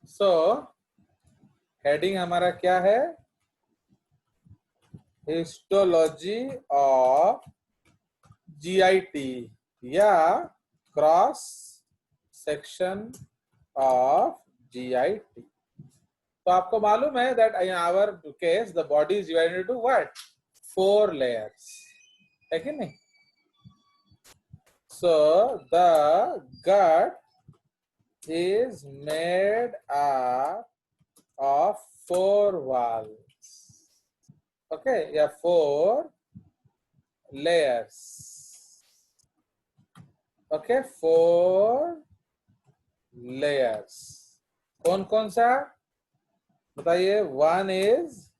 So heading हमारा क्या है? हिस्टोलॉजी ऑफ जीआईटी या क्रॉस सेक्शन ऑफ जीआईटी। तो आपको मालूम है that in our case the body is divided into what? 4 layers, है कि नहीं? So the gut is made up of 4 walls. Okay, yeah, 4 layers. Okay, 4 layers. कौन कौन सा बताइए? One is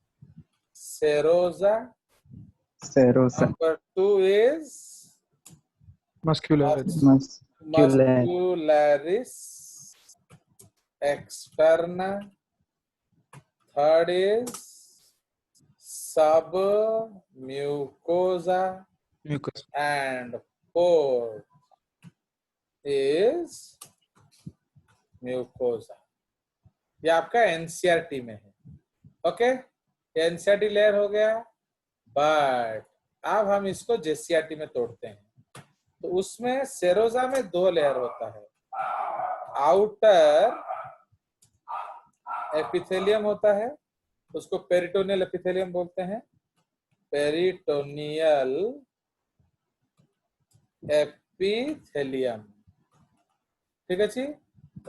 serosa. Number 2 is muscularis externa. Third is submucosa. And fourth is mucosa. ये आपका NCERT में है। ओके, ये एनसीईआरटी लेयर हो गया। बट अब हम इसको जेसीईआरटी में तोड़ते हैं। तो उसमें सेरोजा में 2 लेयर होता है। आउटर एपिथेलियम होता है, उसको पेरिटोनियल एपिथेलियम बोलते हैं। पेरिटोनियल एपिथेलियम, ठीक है जी।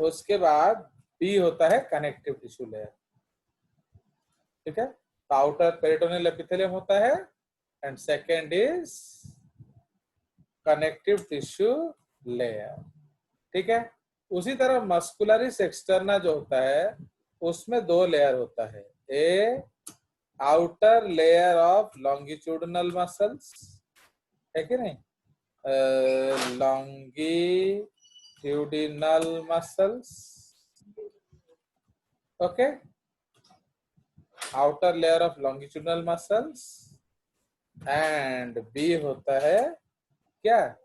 उसके बाद बी होता है कनेक्टिव टिश्यू लेयर, ठीक है। तो आउटर पेरिटोनियल एपिथेलियम होता है and second is connective tissue layer, ठीक है। उसी तरह मस्कुलरिस एक्सटर्ना जो होता है उसमें 2 लेयर होता है। A outer layer of longitudinal muscles, है कि नहीं? Longitudinal muscles, okay, outer layer of longitudinal muscles. And B होता है क्या?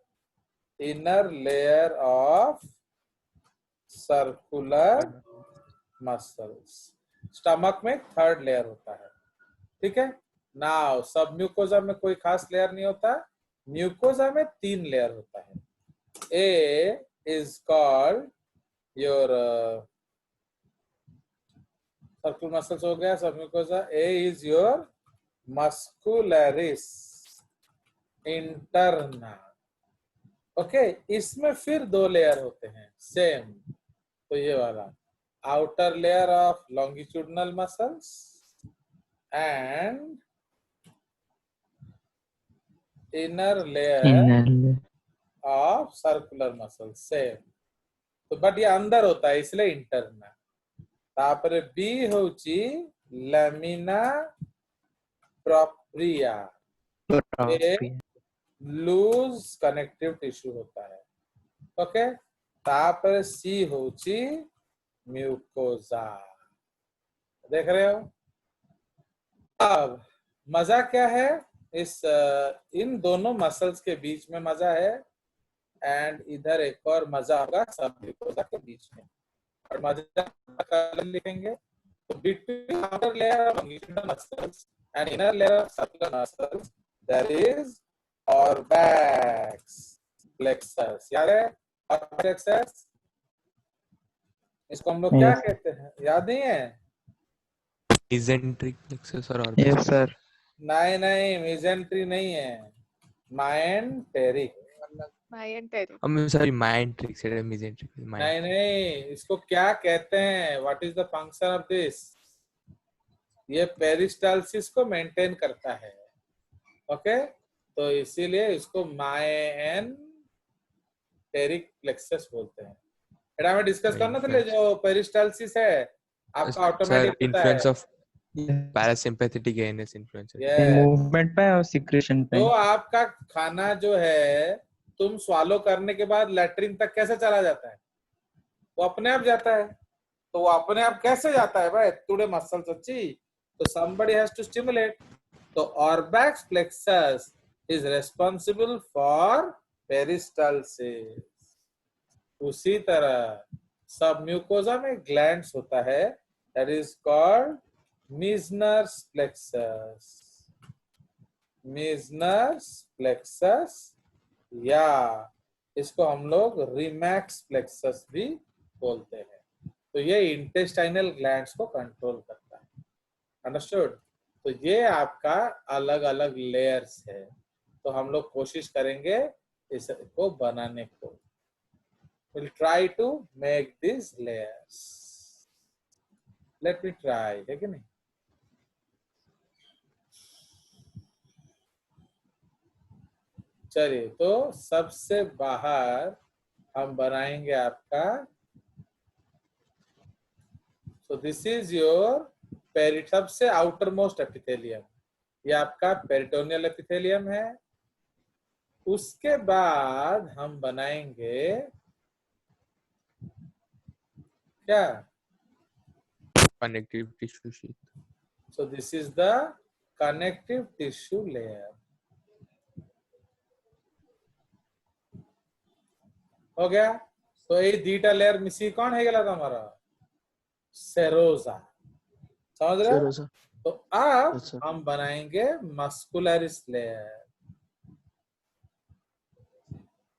Inner layer of circular muscles. Stomach में 3rd लेयर होता है, ठीक है। नाउ सब म्यूकोजा में कोई खास लेयर नहीं होता, म्यूकोजा में 3 लेयर होता है। A is called your circular muscles हो गया, सब mucosa. A is your muscularis interna, okay. इसमें फिर 2 लेयर होते हैं सेम। तो ये वाला outer layer of longitudinal muscles and inner layer of circular muscles same. तो बट ये अंदर होता है इसलिए इंटरना। तापर बी होची lamina propria, loose connective tissue होता है, ओके। तापर सी होची म्यूकोजा, देख रहे हो। अब मजा क्या है? इस इन दोनों मसल्स के बीच में मजा है एंड इधर एक और मजा होगा सब म्यूकोजा के बीच में। और मजा कलर लिखेंगे तो between outer layer of longitudinal muscles and inner layer of circular muscles there is Auerbach's plexus. याद है ऑर्बैक्स प्लेक्सस? इसको हम लोग क्या कहते हैं, याद नहीं है? Mesenteric plexus or orbis? Yes sir. नहीं नहीं, मेजेंट्री नहीं है, मायेंटेरिक। I'm sorry, mesenteric said mesenteric. नहीं नहीं, इसको क्या कहते हैं? What is the function of this? ये पेरिस्टालसिस को मेंटेन करता है, ओके। तो इसीलिए इसको मायेंटेरिक प्लेक्सस बोलते हैं। बेटा में डिस्कस करना था जो पेरिस्टालसिस है आपका automatic influence of parasympathetic ANS influence movement पे और सिक्रेशन पे। तो आपका खाना जो है तुम स्वालो करने के बाद लैट्रिन तक कैसे चला जाता है? वो अपने आप जाता है। तो वो अपने आप कैसे जाता है भाई? थोड़े मसल्स अच्छी, तो somebody has to stimulate. तो ऑर्बैक्स plexus is responsible for peristalsis. उसी तरह सब म्यूकोजा में ग्लैंड्स होता है, that is called Meissner's plexus, Meissner's plexus, या इसको हम लोग रिमैक्स प्लेक्सस भी बोलते हैं। तो ये इंटेस्टाइनल ग्लैंड्स को कंट्रोल करता है। अंडरस्टूड? तो ये आपका अलग अलग लेयर्स है। तो हम लोग कोशिश करेंगे इसको बनाने को। We'll try to make these layers. Let me try, है कि नहीं? चलिए, तो सबसे बाहर हम बनाएंगे आपका, so this is your सबसे आउटर मोस्ट एपिथेलियम, ये आपका पेरिटोनियल एपिथेलियम है। उसके बाद हम बनाएंगे क्या? connective tissue sheath. So this is the connective tissue layer. हो गया? तो ये दीटा लेयर मिसी कौन है गला हमारा? सेरोजा। समझ रहे हो? Serosa. तो अब Yes, sir. हम बनाएंगे मस्कुलरिस लेयर।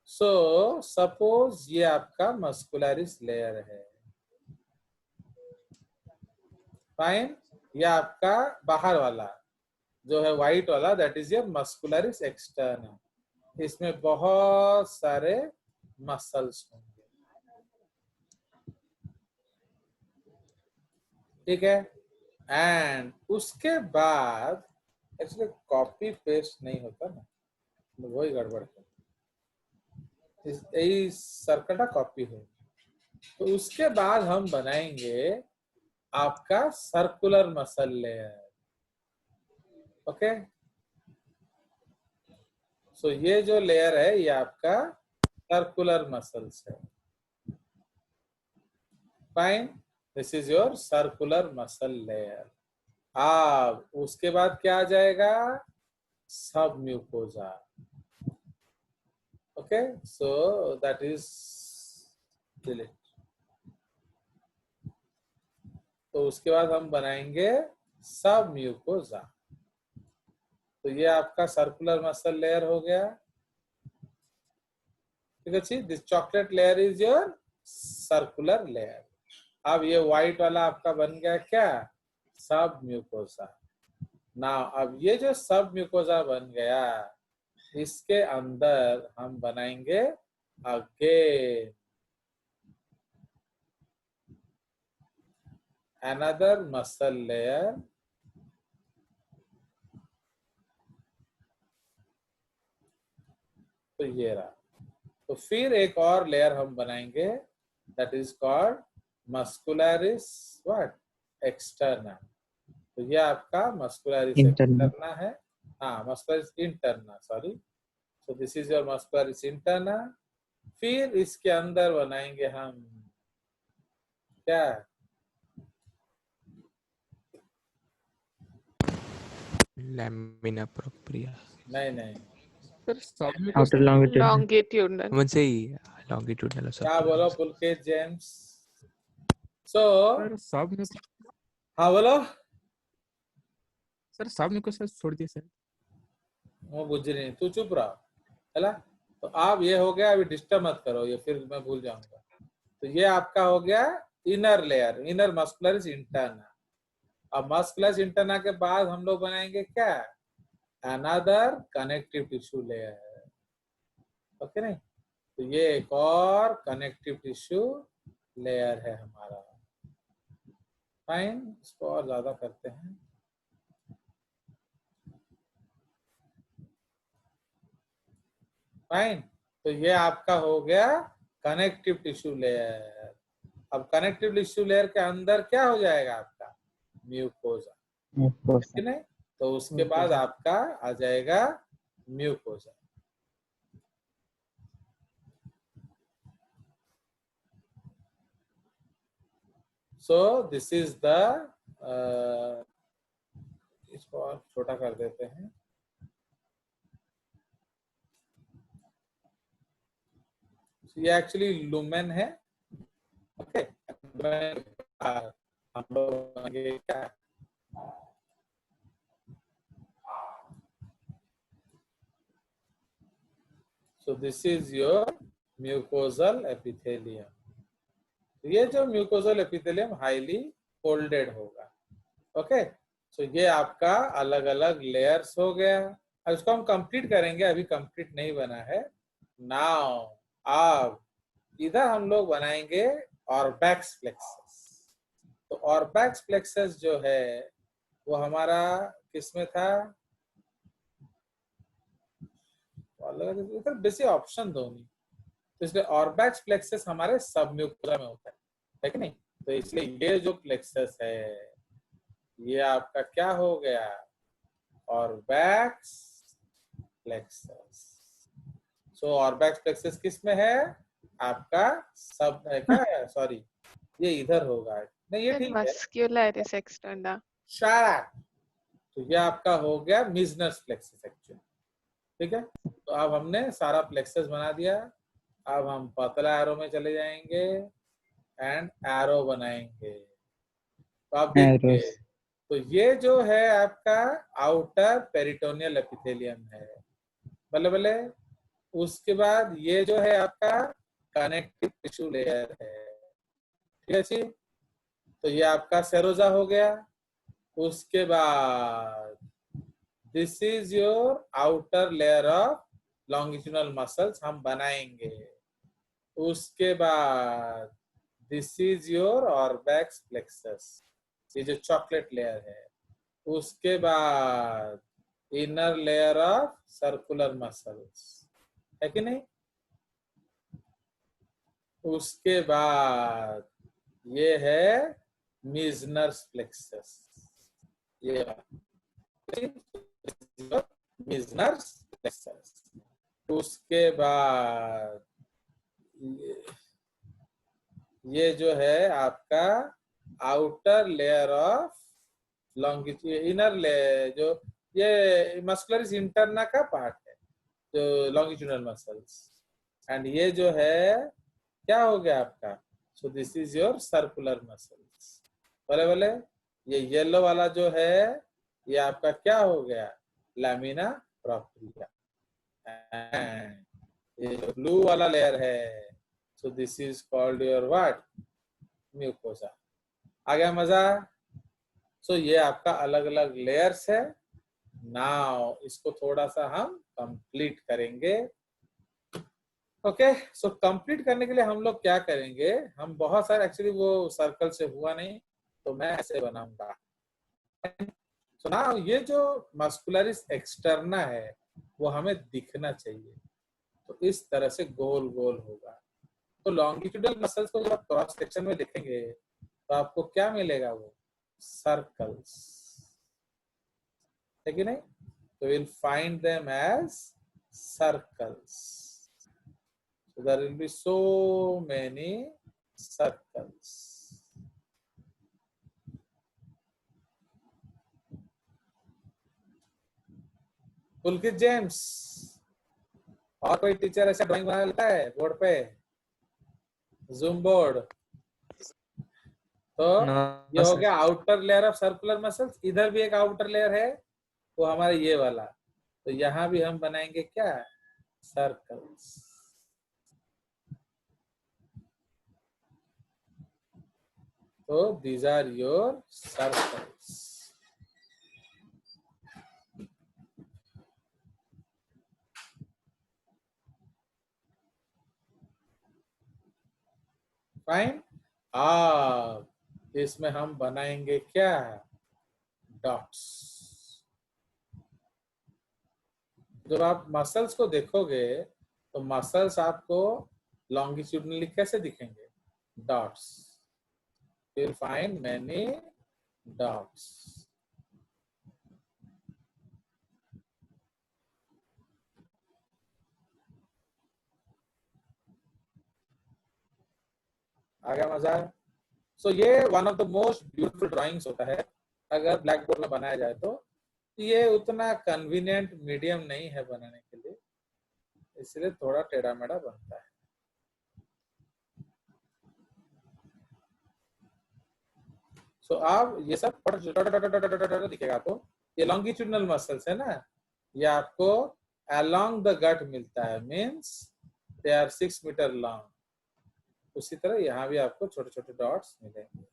सो सपोज ये आपका मस्कुलरिस लेयर है, फाइन। ये आपका बाहर वाला जो है व्हाइट वाला, दैट इज ये मस्कुलरिस एक्सटर्नल। इसमें बहुत सारे मसल्स होंगे, ठीक है। एंड उसके बाद एक्चुअली कॉपी पेस्ट नहीं होता ना, वही गड़बड़ है, यही सर्कटा कॉपी है। तो उसके बाद हम बनाएंगे आपका सर्कुलर मसल लेयर। ओके, सो ये जो लेयर है ये आपका सर्कुलर मसल्स है, fine. This is your circular muscle layer. अब उसके बाद क्या आ जाएगा? सब mucosa. Okay, so that is delete. तो उसके बाद हम बनाएंगे सब म्यूकोजा। तो ये आपका सर्कुलर मसल लेयर हो गया, ठीक है। This chocolate layer is your circular layer. अब ये व्हाइट वाला आपका बन गया क्या? सब म्यूकोजा। ना अब ये जो सब म्यूकोजा बन गया, इसके अंदर हम बनाएंगे अगेन अनदर मसल लेयर। तो ये रहा। तो फिर एक और लेयर हम बनाएंगे, that is called muscularis what externa. तो ये आपका मस्कुलरिस Internal. एक्सटर्ना है। हाँ, muscularis interna, sorry. So this is your muscularis interna. फिर इसके अंदर बनाएंगे हम क्या? Lamina propria. नहीं नहीं, सर सब में Outer longitudinal. longitudinal. I'm say longitudinal or क्या बोलो circular. पुलकेत जेम्स? सो सर सब में हाँ बोलो। सर सब में को सर छोड़ दिए सर। वो बुझ नहीं, तू चुप रहा, है ना? तो आप ये हो गया, अभी डिस्टर्ब मत करो, ये फिर मैं भूल जाऊंगा। तो ये आपका हो गया inner layer, inner muscularis interna. अब मस्कुलरिस इंटरना के बाद हम लोग बनाएंगे क्या? Another connective tissue layer. Okay नहीं? तो ये एक और कनेक्टिव टिश्यू लेयर है हमारा, फाइन। इसको और ज्यादा करते हैं। फाइन, तो ये आपका हो गया कनेक्टिव टिश्यू लेयर। अब कनेक्टिव टिश्यू लेयर के अंदर क्या हो जाएगा आपका? Mucosa, Mucosa. ठीक है। तो उसके बाद आपका आ जाएगा mucosa. So this is the, इसको और छोटा कर देते हैं। ये एक्चुअली लुमेन है, ओके। हम लोग बनाएंगे क्या? So this is your mucosal epithelium. ये जो म्यूकोजल एपिथेलियम हाईली फोल्डेड होगा. ओके, सो ये आपका अलग अलग लेयर्स हो गया. अब इसको हम कंप्लीट करेंगे, अभी कंप्लीट नहीं बना है. नाउ अब इधर हम लोग बनाएंगे ऑर्बैक्स प्लेक्सस. तो ऑर्बैक्स प्लेक्सस जो है वो हमारा किसमें था? इधर बेसिक ऑप्शन दो नहीं, तो इसलिए ऑर्बैक्स प्लेक्सस हमारे सब म्यूकोजा में होता है कि नहीं? तो इसलिए ये जो प्लेक्सस है ये आपका क्या हो गया? ऑर्बैक्स प्लेक्सस. सो ऑर्बैक्स प्लेक्सस किस में है? आपका सब है क्या? सॉरी, ये इधर होगा. नहीं ये ठीक है. Muscularis extenda. शार्प. तो ये आपका हो गया मिजनस प्लेक्सस एक्चुअली. ठीक है, तो अब हमने सारा प्लेक्सस बना दिया. अब हम पतला एरो में चले जाएंगे एंड एरो बनाएंगे. तो आप देखिए, तो ये जो है आपका आउटर पेरिटोनियल एपिथेलियम है. बल्ले बल्ले. उसके बाद ये जो है आपका कनेक्टिव टिश्यू लेयर है. ठीक है जी. तो ये आपका सेरोजा हो गया. उसके बाद this is your outer layer of longitudinal muscles हम बनाएंगे. उसके बाद दिस इज योर ऑर्बैक्स प्लेक्सस, ये जो चॉकलेट लेयर है. उसके बाद inner layer of circular muscles है कि नहीं. उसके बाद ये है मिजनर्स प्लेक्सस. ये मिजनर्स प्लेक्सस. उसके बाद ये जो है आपका outer layer of longitude, inner layer, जो ये मस्कुलरिस इंटरना का पार्ट है जो लॉन्गिट्यूडनल मसल्स. एंड ये जो है क्या हो गया आपका? सो this is your circular muscles. बोले बोले. ये येलो वाला जो है ये आपका क्या हो गया? Lamina propria. ये जो ब्लू वाला लेयर है, so this is called your what? Mucosa. आ गया मजा? सो ये आपका अलग अलग लेयर्स है. नाउ इसको थोड़ा सा हम कंप्लीट करेंगे. ओके, सो कंप्लीट करने के लिए हम लोग क्या करेंगे? हम बहुत सारे, एक्चुअली वो सर्कल से हुआ नहीं तो मैं ऐसे बनाऊंगा. सो नाउ ये जो मस्कुलरिस एक्सटर्ना है वो हमें दिखना चाहिए. तो इस तरह से गोल गोल होगा. तो लॉन्गिट्यूडल मसल्स को जब आप क्रॉस सेक्शन में देखेंगे तो आपको क्या मिलेगा? वो सर्कल्स है कि नहीं? तो will find them as circles. So there will be so many circles. Pulkit James और कोई टीचर ऐसा ड्राइंग बना लेता है बोर्ड पे, जूम बोर्ड? तो ये हो गया outer layer of circular muscles. इधर भी एक आउटर लेयर है वो हमारा ये वाला. तो यहाँ भी हम बनाएंगे क्या? Circles. So these are your circles. Fine. इसमें हम बनाएंगे क्या? डॉट्स. जब आप मसल्स को देखोगे तो मसल्स आपको लॉन्गिट्यूडनली कैसे दिखेंगे? Dots. You'll find many dots. आ गया मजा? सो ये one of the most beautiful drawings होता है अगर ब्लैक बोर्ड में बनाया जाए तो. ये उतना कन्वीनियंट मीडियम नहीं है बनाने के लिए, इसलिए थोड़ा टेढ़ा मेढ़ा बनता है. सो आप ये सब दिखेगा आपको, ये लॉन्गिट्यूडनल मसल्स है ना, ये आपको अलोंग द गट मिलता है, means they are 6 metre long. उसी तरह यहाँ भी आपको छोटे छोटे डॉट्स मिलेंगे।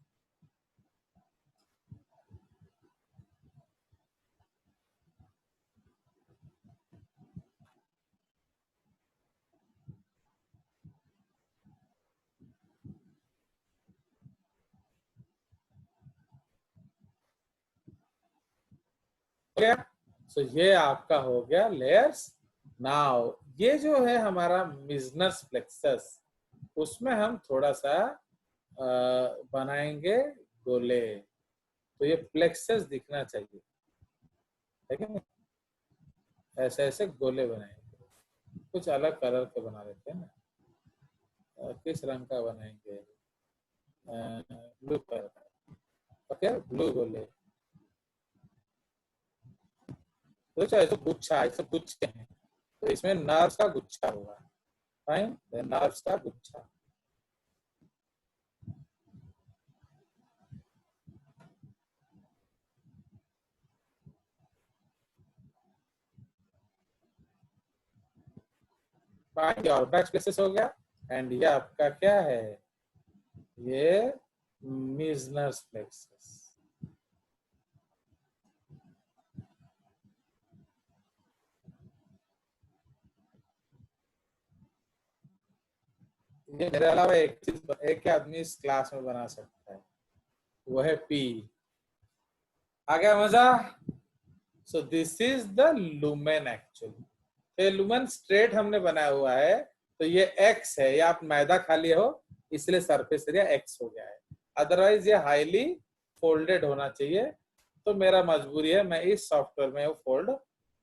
सो ये आपका हो गया लेयर्स। नाउ ये जो है हमारा मिजनस प्लेक्सस, उसमें हम थोड़ा सा बनाएंगे गोले। तो ये प्लेक्सस दिखना चाहिए, ठीक है, ऐसे ऐसे गोले बनाएंगे। कुछ अलग कलर के बना लेते हैं ना, किस रंग का बनाएंगे, ब्लू कलर का। ओके, ब्लू गोले। तो ऐसे गुच्छा, ऐसे गुच्छे हैं, तो इसमें नर्व्स का गुच्छा होगा। फाइन, नर्व्स का गुच्छा। फाइन, ये ऑर्गेनाइज्ड प्लेसेस हो गया। एंड ये आपका क्या है, ये मिजनस प्लेक्सस। ये मेरे अलावा एक चीज, एक आदमी इस क्लास में बना सकता है, वो है पी। आ गया मजा? सो this is the lumen actually. ये लुमेन स्ट्रेट हमने बनाया हुआ है, तो ये एक्स है, ये आप मैदा खा लिए हो इसलिए सरफेस एरिया एक्स हो गया है। अदरवाइज ये हाईली फोल्डेड होना चाहिए, तो मेरा मजबूरी है, मैं इस सॉफ्टवेयर में वो फोल्ड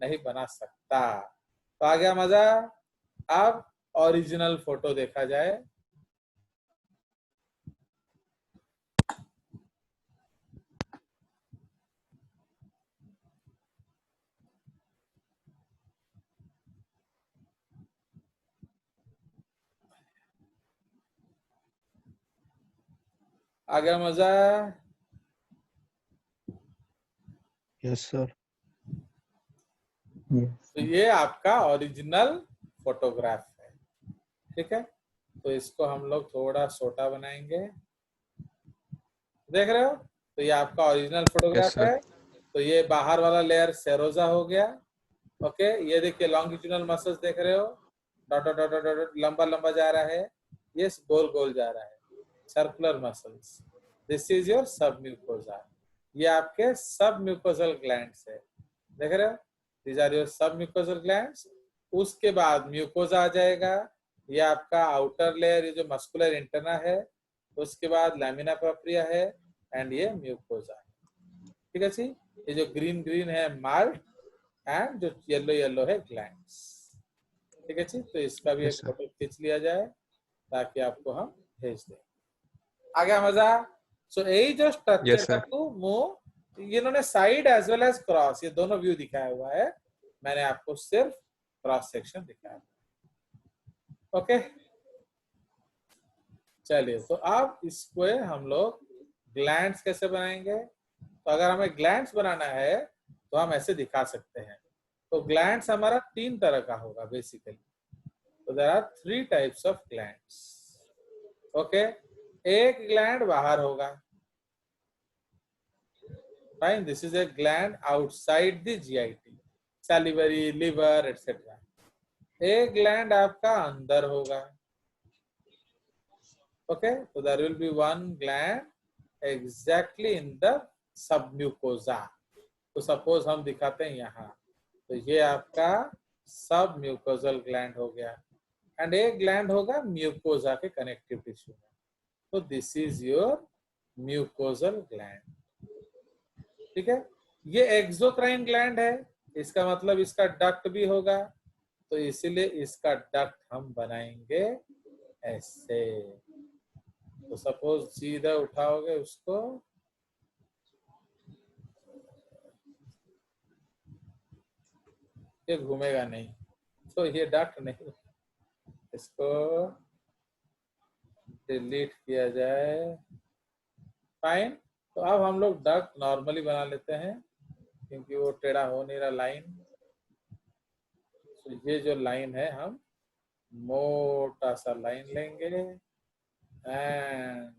नहीं बना सकता। तो आ गया मजा? अब ओरिजिनल फोटो देखा जाए। आ गया मजा? Yes sir. तो ये आपका ओरिजिनल फोटोग्राफ है, ठीक है। तो इसको हम लोग थोड़ा छोटा बनाएंगे, देख रहे हो? तो ये आपका ओरिजिनल फोटोग्राफ sir. है। तो ये बाहर वाला लेयर सेरोजा हो गया। ओके, ये देखिए लॉन्गिट्यूडनल मसल्स देख रहे हो, डॉट डॉट डॉट डॉट लंबा लंबा जा रहा है, ये गोल गोल जा रहा है, circular muscles. This is your सब म्यूकोजा। ये आपके सब म्यूकोजल ग्लैंड्स है, देख रहे हो? दीज आर योर सब म्यूकोजल ग्लैंड्स। उसके बाद म्यूकोजा आ जाएगा, ये आपका आउटर लेयर, ये जो मस्कुलर इंटरना है। उसके बाद लैमिना प्रोप्रिया है, एंड ये म्यूकोजा है, ठीक है जी। ये जो ग्रीन ग्रीन है माल्ट, एंड जो येलो येलो है ग्लैंड्स, ठीक है जी। तो इसका भी Yes, एक sir. फोटो खींच लिया जाए ताकि आपको हम भेज दें। आ गया मजा? सो यही जो स्ट्रक्चर Yes, का sir. टू मुंह, इन्होंने side as well as cross, ये दोनों व्यू दिखाया हुआ है। मैंने आपको सिर्फ क्रॉस सेक्शन दिखाया। ओके, चलिए। तो अब इसको हम लोग ग्लैंड्स कैसे बनाएंगे? तो अगर हमें ग्लैंड्स बनाना है तो हम ऐसे दिखा सकते हैं। तो ग्लैंड्स हमारा 3 तरह का होगा बेसिकली। तो there are 3 types of glands. Okay, एक ग्लैंड बाहर होगा, fine, this is a gland outside the GIT, salivary, liver etcetera. एक ग्लैंड आपका अंदर होगा। ओके, तो there will be one gland exactly in the submucosa. तो सपोज हम दिखाते हैं यहाँ, तो ये आपका सब म्यूकोजल ग्लैंड हो गया, एंड एक ग्लैंड होगा म्यूकोजा के कनेक्टिव टिश्यू में। तो this is your mucosal gland, ठीक है। ये एक्सोक्राइन ग्लैंड है, इसका मतलब इसका डक्ट भी होगा, तो इसीलिए इसका डक्ट हम बनाएंगे ऐसे। तो सपोज सीधा उठाओगे उसको, ये घूमेगा नहीं, तो ये डक्ट नहीं, इसको डिलीट किया जाए। फाइन, तो अब हम लोग डक्ट नॉर्मली बना लेते हैं क्योंकि वो टेढ़ा हो नहीं रहा लाइन। तो ये जो लाइन है हम मोटा सा लाइन लेंगे एंड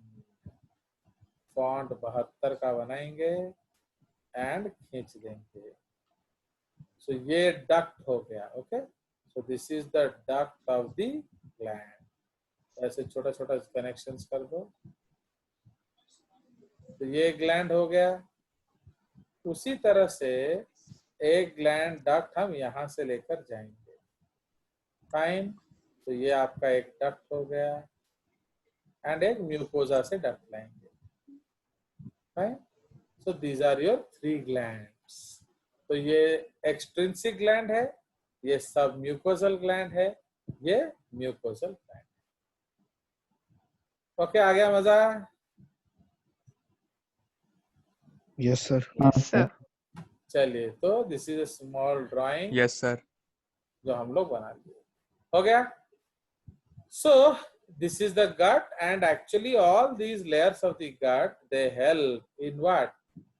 फॉन्ट 72 का बनाएंगे एंड खींच देंगे। सो ये डक्ट हो गया। Okay, so this is the duct of the gland. ऐसे छोटा छोटा कनेक्शंस कर दो। तो ये ग्लैंड हो गया। उसी तरह से एक ग्लैंड डक्ट हम यहां से लेकर जाएंगे। फाइन, तो ये आपका एक डक्ट हो गया एंड एक म्यूकोजा से डक्ट लाएंगे। Fine, so these are your 3 glands. तो ये एक्सट्रिंसिक ग्लैंड है, ये सब म्यूकोजल ग्लैंड है, ये म्यूकोजल ग्लैंड। ओके, आ गया मजा? Yes, sir. Yes, sir. चलिए, तो this is a small drawing Yes, sir. जो हम लोग बना लिए। हो गया? So this is the gut and actually all these layers of the gut they help in what?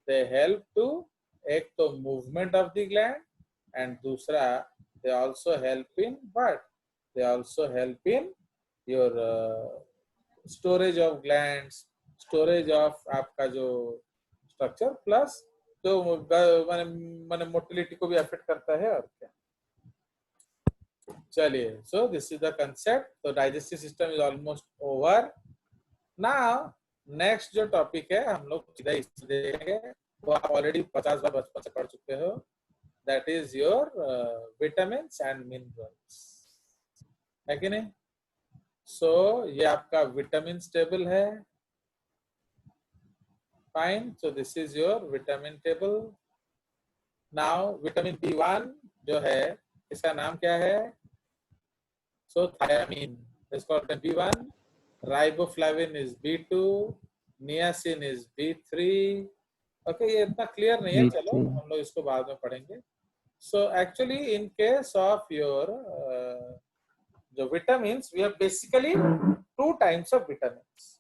They help to, एक तो movement of the gland and दूसरा they also help in what? They also help in your storage of glands, storage of आपका जो structure plus तो माने motility को भी affect करता है। और क्या, चलिए, so this is the concept. तो digestive system is almost over. Now next जो टॉपिक है हम लोग सीधा इससे देखेंगे, वो आप ऑलरेडी 50 बार बचपन से पढ़ चुके हो। That is your vitamins and minerals, है कि नहीं? सो ये आपका विटामिन्स टेबल है। Fine, so this is your vitamin table. Now vitamin B1 जो है इसका नाम क्या है? So thiamine is called B1, riboflavin is B2, niacin is B3. Okay, ये इतना क्लियर नहीं है, चलो हम लोग इसको बाद में पढ़ेंगे। So actually in case of your जो vitamins, we have basically 2 types of vitamins.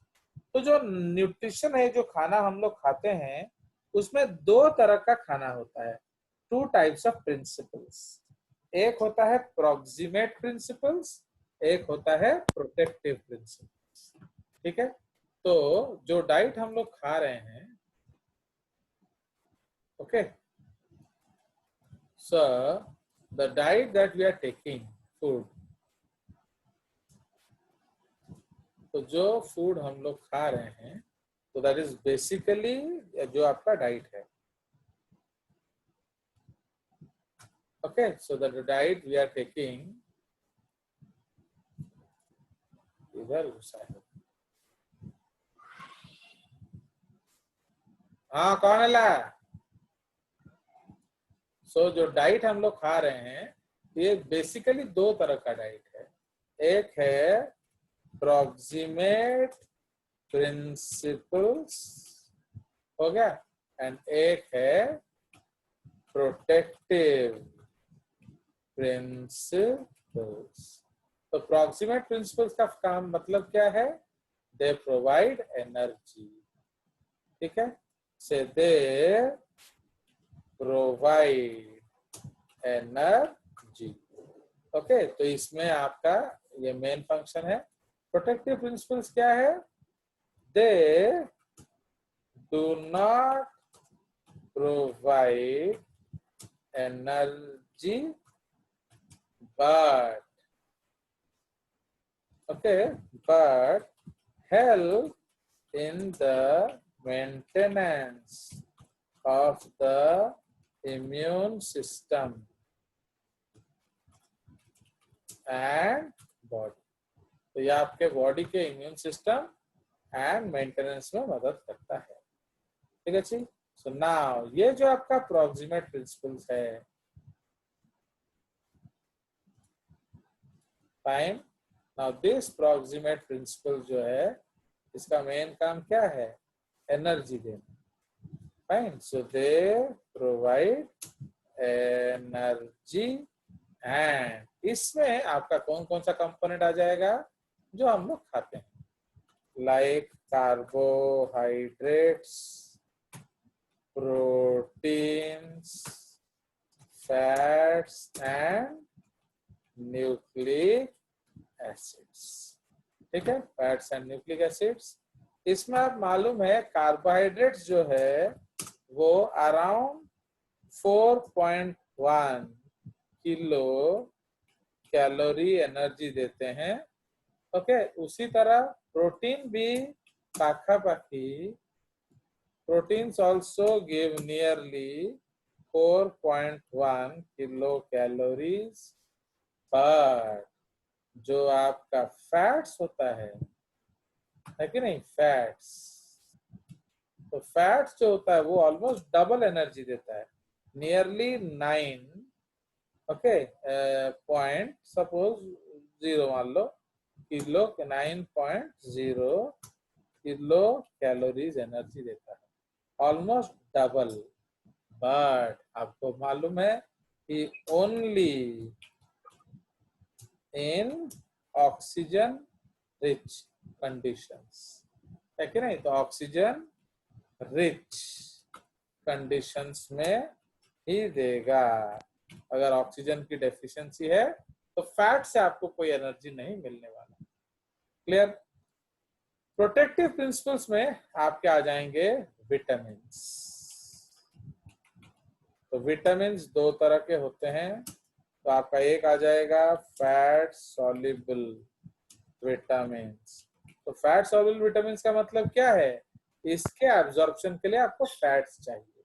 तो जो न्यूट्रिशन है, जो खाना हम लोग खाते हैं, उसमें 2 तरह का खाना होता है। 2 टाइप्स ऑफ प्रिंसिपल्स। एक होता है प्रॉक्सिमेट प्रिंसिपल्स, एक होता है प्रोटेक्टिव प्रिंसिपल्स। ठीक है, तो जो डाइट हम लोग खा रहे हैं, okay, so the diet that we are taking, food, तो जो फूड हम लोग खा रहे हैं, तो दैट इज बेसिकली जो आपका डाइट है। Okay, so that the diet we are taking, इधर घुसा है। हाँ, कौन है ला? सो जो डाइट हम लोग खा रहे हैं, ये बेसिकली 2 तरह का डाइट है। एक है प्रॉक्सिमेट प्रिंसिपल्स, हो गया, एंड एक है प्रोटेक्टिव प्रिंसिपल्स। तो प्रॉक्सिमेट प्रिंसिपल्स का काम मतलब क्या है? दे प्रोवाइड एनर्जी। ठीक है, से दे प्रोवाइड एनर्जी। ओके, तो इसमें आपका ये मेन फंक्शन है। प्रोटेक्टिव प्रिंसिपल्स क्या है? They do not provide energy but help in the maintenance of the immune system and body. तो ये आपके बॉडी के इम्यून सिस्टम एंड मेंटेनेंस में मदद करता है। ठीक है जी। सो नाउ ये जो आपका प्रॉक्सिमेट प्रिंसिपल्स है, fine. Now this proximate principle जो है, इसका मेन काम क्या है? एनर्जी देना। Fine, so they provide energy and इसमें आपका कौन कौन सा कंपोनेंट आ जाएगा जो हम लोग खाते हैं, like carbohydrates, proteins, fats and nucleic acids. ठीक है, फैट्स एंड न्यूक्लिक एसिड्स। इसमें आप मालूम है कार्बोहाइड्रेट्स जो है वो अराउंड 4.1 किलो कैलोरी एनर्जी देते हैं। ओके, उसी तरह प्रोटीन भी पाखापाखी, proteins also give nearly 4.1 kilo calories, पर जो आपका फैट्स होता है कि नहीं, फैट्स, तो फैट्स जो होता है वो ऑलमोस्ट डबल एनर्जी देता है, नियरली 9, ओके, पॉइंट सपोज 0 मान लो, किलो 9.0 किलो कैलोरीज एनर्जी देता है, ऑलमोस्ट डबल। बट आपको मालूम है कि only in oxygen rich conditions, है कि नहीं, तो ऑक्सीजन रिच कंडीशंस में ही देगा। अगर ऑक्सीजन की डेफिशिएंसी है तो फैट से आपको कोई एनर्जी नहीं मिलने वाला। क्लियर? प्रोटेक्टिव प्रिंसिपल्स में आपके आ जाएंगे विटामिन्स। तो विटामिन्स दो तरह के होते हैं, तो आपका एक आ जाएगा फैट सॉल्युबल विटामिन्स। तो फैट सॉल्युबल विटामिन्स का मतलब क्या है, इसके एब्जॉर्प्शन के लिए आपको फैट्स चाहिए।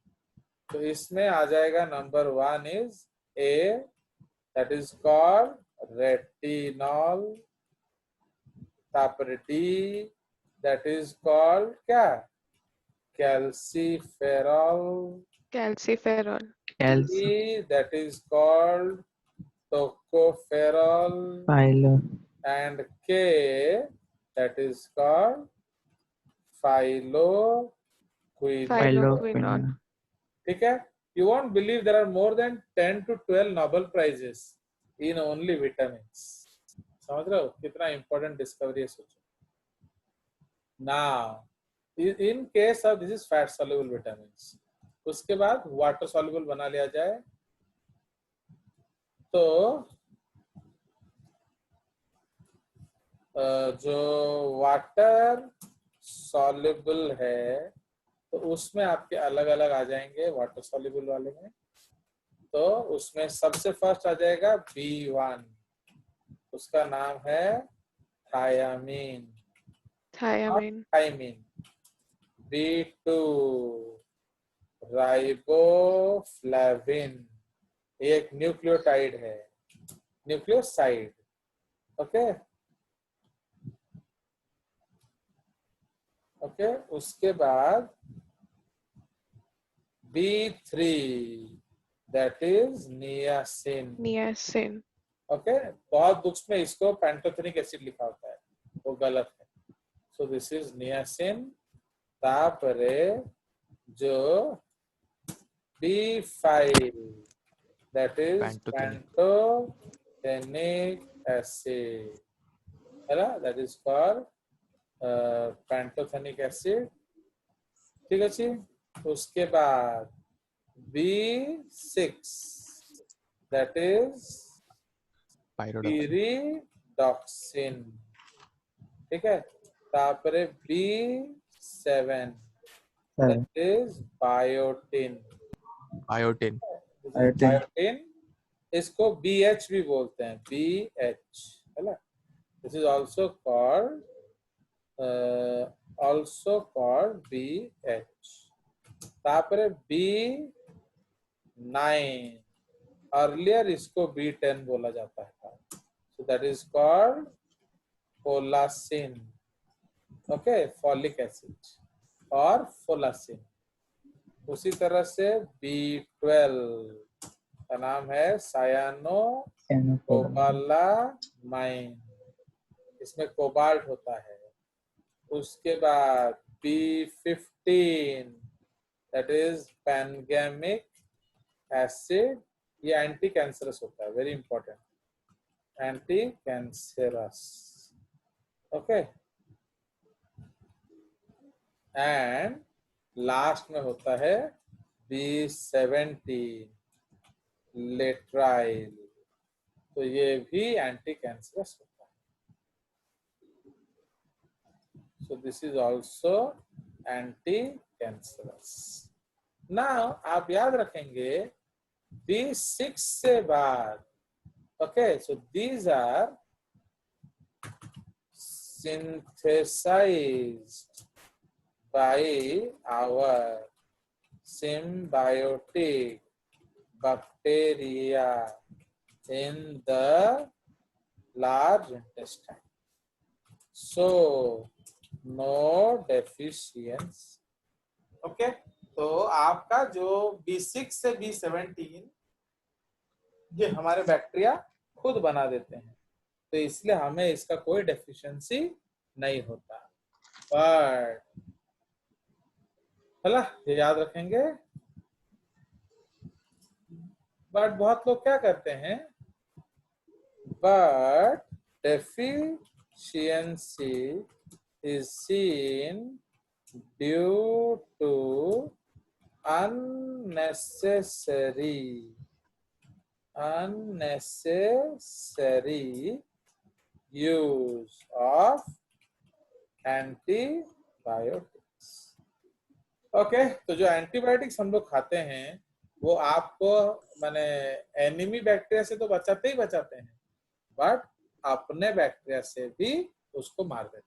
तो इसमें आ जाएगा number 1 is a, that is called retinol. तापर डी, दैट इज कॉल्ड क्या, calciferol. Calciferol. E, that is called tocopherol. And K, that is called phylloquinol. Phylloquinol. ठीक है, you won't believe there are more than 10 to 12 Nobel prizes in only vitamins. समझ रहे हो कितना important discovery है, सोचो। Now, in case of this is fat soluble vitamins, उसके बाद वाटर सॉल्युबल बना लिया जाए तो जो वाटर सॉल्युबल है तो उसमें आपके अलग अलग आ जाएंगे वाटर सॉल्युबल वाले में। तो उसमें सबसे फर्स्ट आ जाएगा B1, उसका नाम है थायामीन। थायमीन। B2 राइबोफ्लाविन, ये एक न्यूक्लियोटाइड है, न्यूक्लियोसाइड। ओके ओके, उसके बाद B3, that is niacin. Niacin. Okay, बहुत बुक्स में इसको पैंटोथेनिक एसिड लिखा होता है, वो गलत है। So this is niacin. तापरे जो B5, that is pantothenic acid, है ना, that is called pantothenic acid। ठीक है जी। उसके बाद B6, that is pyridoxine। ठीक है, तापरे B7, that is biotin। Biotin, इसको BH भी बोलते हैं, BH, है ना। This is also called BH। तापरे B9, अर्लियर इसको B10 बोला जाता है, so that is called folacin. Okay, folic acid और फोलासिन। उसी तरह से B12 का नाम है सायानोकोबालामाइन, इसमें कोबाल्ट होता है। उसके बाद B15, दैट इज पैनगैमिक एसिड, ये एंटी कैंसरस होता है, very important, anti cancerous. Okay, and last में होता है B17 लेट्राइल, तो ये भी एंटी कैंसरस होता है. So this is also anti-cancerous. Now आप याद रखेंगे B6 से बाद, okay, so these are synthesized by our symbiotic bacteria in the large intestine. So no deficiency. Okay, तो आपका जो B6 से B17 ये हमारे बैक्टीरिया खुद बना देते हैं, तो इसलिए हमें इसका कोई डेफिशिएंसी नहीं होता. बट चला ये याद रखेंगे. बट बहुत लोग क्या करते हैं, but deficiency is seen due to unnecessary use of antibiotics. Okay, तो जो एंटीबायोटिक्स हम लोग खाते हैं वो आपको माने एनिमी बैक्टीरिया से तो बचाते ही बचाते हैं, बट अपने बैक्टीरिया से भी उसको मार देते हैं.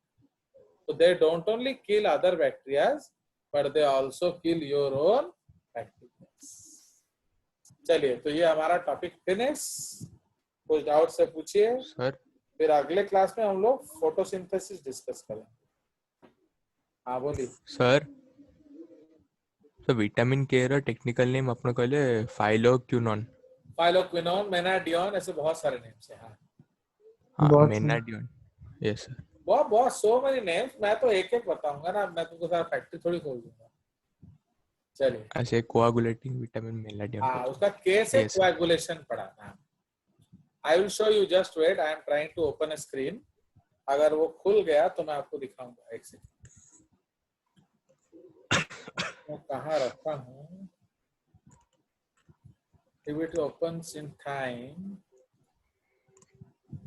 So they don't only kill other bacteria, but they also kill your own bacteria. चलिए, तो ये हमारा टॉपिक फिनिश. कुछ डाउट से पूछिए सर. फिर अगले क्लास में हम लोग फोटोसिंथेसिस डिस्कस करेंगे. हाँ बोलिए सर. तो विटामिन के रो टेक्निकल नेम आपने कहले फाइलोक्विनोन. फाइलोक्विनोन, मेनाडियोन, ऐसे बहुत सारे नेम्स हैं. हाँ हाँ, बहुत मेनाडियोन. Yes sir. बहुत सो मेनी नेम्स. मैं तो एक एक बताऊंगा ना, मैं तुमको सारा फैक्ट्री थोड़ी खोल दूंगा. चलिए, ऐसे कोआगुलेटिंग विटामिन मेलाडियोन. हाँ उसका के से Yes. कोएगुलेशन पढ़ा था. I will show you, just wait, I am trying to open a screen. अगर वो खुल गया तो मैं आपको दिखाऊंगा. एक सेकंड, मैं कहाँ रखा हूँ. If it opens in time,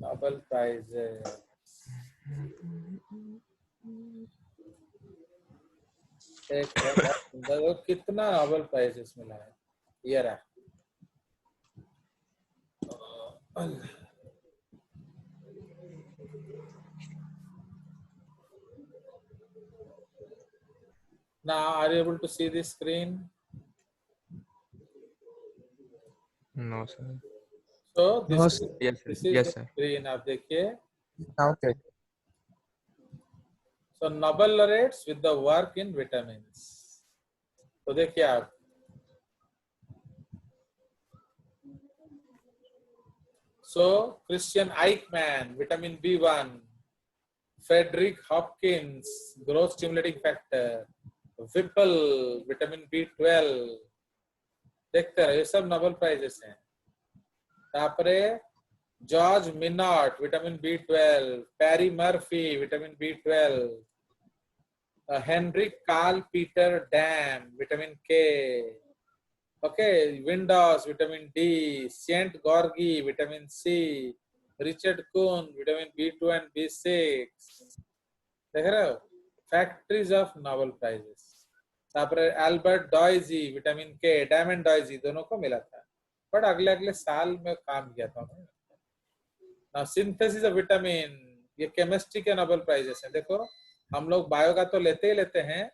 Nobel Prize. एक कितना नोबेल प्राइजेस मिला है. ये रहा. Now, are you able to see the screen? No sir. So No, this sir. Yes this sir. is yes the sir. screen. आप देखिए. Okay. So Nobel laureates with the work in vitamins. तो देखिए आप, so Christian Eichmann, vitamin B1, Frederick Hopkins, growth stimulating factor, Whipple, vitamin B12. देखते रहे, ये सब Nobel prizes हैं. तापरे George Minot, vitamin B12, Parry Murphy, vitamin B12, Henrik Carl Peter Dam, vitamin K, okay, Windaus, vitamin D, Szent गॉर्गी, vitamin C, Richard Kuhn, vitamin B2 and B6. देख रहे हो, फैक्ट्रीज ऑफ नोबेल प्राइजेस. तापरे Albert Doisy, vitamin K, Diamond Doisy, दोनों को मिला था, but अगले अगले साल में काम किया था उन्होंने. नाउ सिंथेसिस ऑफ विटामिन, ये केमिस्ट्री के नोबेल प्राइजेस हैं. देखो, हम लोग बायो का तो लेते ही लेते हैं,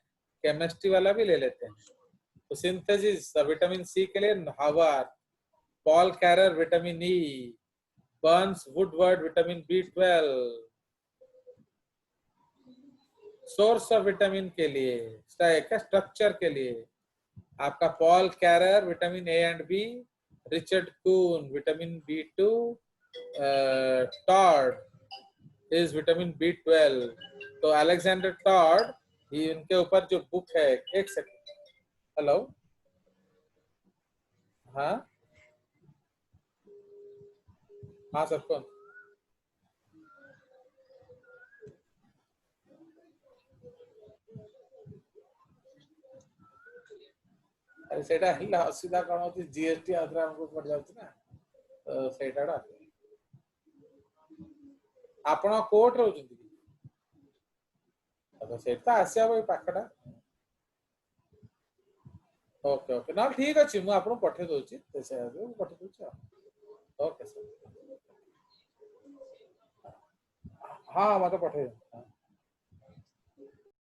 केमिस्ट्री वाला भी ले लेते हैं. तो सिंथेसिस विटामिन C के लिए Haworth, Paul Karrer vitamin E, Burns Woodward vitamin B12. Source of vitamin के लिए, स्ट्रक्चर के लिए आपका Paul Karrer vitamin A and B, Richard Kuhn vitamin B2, Todd is vitamin B12. तो अलेक्जेंडर टॉड, ये उनके ऊपर जो बुक है, एक सेकंड. हेलो, हाँ हाँ सर, कौन? अरे सेटा हिला असुविधा कौन होती जीएसटी आदरा हमको पड़ जाउछ ना तो सेटाडा आपण कोर्ट रहउछन्ती तो सेटा आसिया भाई पाखडा ओके ओके ना ठीक अछि मु आपन पठे दोछि से पठे दोछि ओके सर हाँ मत पठे